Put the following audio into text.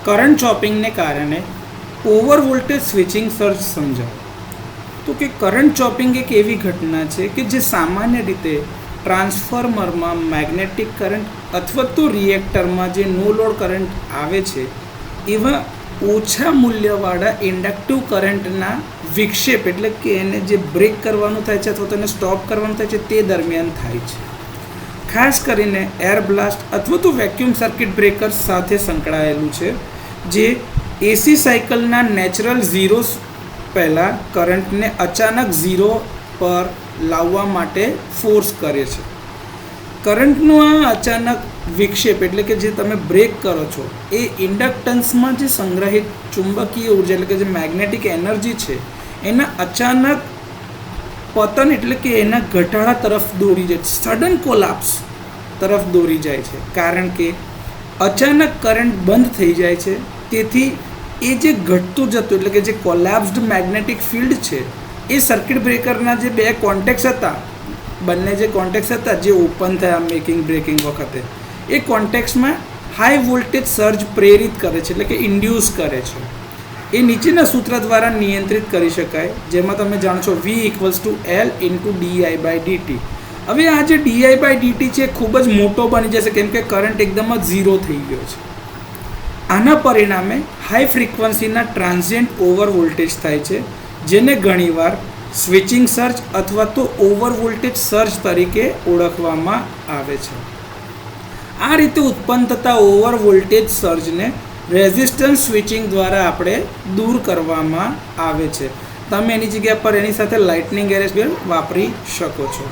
Current ચોપિંગને કારણે over voltage switching surge સમજાવો. તો કે કરંટ ચોપિંગ એક એવી ઘટના છે કે જે સામાન્ય રીતે ટ્રાન્સફોર્મરમાં મેગ્નેટિક કરંટ અથવા તો રિએક્ટરમાં જે નો લોડ કરંટ આવે છે એવા ઓછા મૂલ્યવાળા ઇન્ડક્ટિવ કરંટના વિક્ષેપ એટલે કે એને જે બ્રેક કરવાનું થાય છે અથવા તો એને સ્ટોપ કરવાનું થાય છે તે દરમિયાન થાય છે. ખાસ કરીને એર બ્લાસ્ટ અથવા તો વેક્યુમ સર્કિટ બ્રેકર સાથે સંકળાયેલું છે, જે એસી સાયકલના નેચરલ ઝીરો પહેલાં કરંટને અચાનક ઝીરો પર લાવવા માટે ફોર્સ કરે છે. કરંટનું આ અચાનક વિક્ષેપ એટલે કે જે તમે બ્રેક કરો છો એ ઇન્ડક્ટન્સમાં જે સંગ્રહિત ચુંબકીય ઉર્જા એટલે કે જે મેગ્નેટિક એનર્જી છે એના અચાનક પતન એટલે કે એના ઘટાડા તરફ દોરી જાય, સડન કોલાપ્સ તરફ દોરી જાય છે. કારણ કે અચાનક કરંટ બંધ થઈ જાય છે, તેથી એ જે ઘટતું જતું એટલે કે જે કોલેપ્સ્ડ મેગ્નેટિક ફિલ્ડ છે એ સર્કિટ બ્રેકરના જે બે કોન્ટેક્ટ્સ હતા, બંને જે કોન્ટેક્ટ્સ હતા જે ઓપન થયા મેકિંગ બ્રેકિંગ વખતે, એ કોન્ટેક્ટ્સમાં હાઈ વોલ્ટેજ સર્જ પ્રેરિત કરે છે એટલે કે ઇન્ડ્યુસ કરે છે. એ નીચેના સૂત્ર દ્વારા નિયંત્રિત કરી શકાય, જેમાં તમે જાણો છો V=L/dI/dt. હવે આ જે dI/dt છે એ ખૂબ જ મોટો બની જશે કેમ કે કરંટ એકદમ જ ઝીરો થઈ ગયો છે. આના પરિણામે હાઈ ફ્રીક્વન્સીના ટ્રાન્ઝિયન્ટ ઓવર વોલ્ટેજ થાય છે, જેને ઘણીવાર સ્વિચિંગ સર્જ અથવા તો ઓવર વોલ્ટેજ સર્જ તરીકે ઓળખવામાં આવે છે. આ રીતે ઉત્પન્ન થતા ઓવર વોલ્ટેજ સર્જને રેઝિસ્ટન્સ સ્વિચિંગ દ્વારા આપણે દૂર કરવામાં આવે છે. તમે એની જગ્યા પર એની સાથે લાઇટનિંગ એરેસ્ટર વાપરી શકો છો.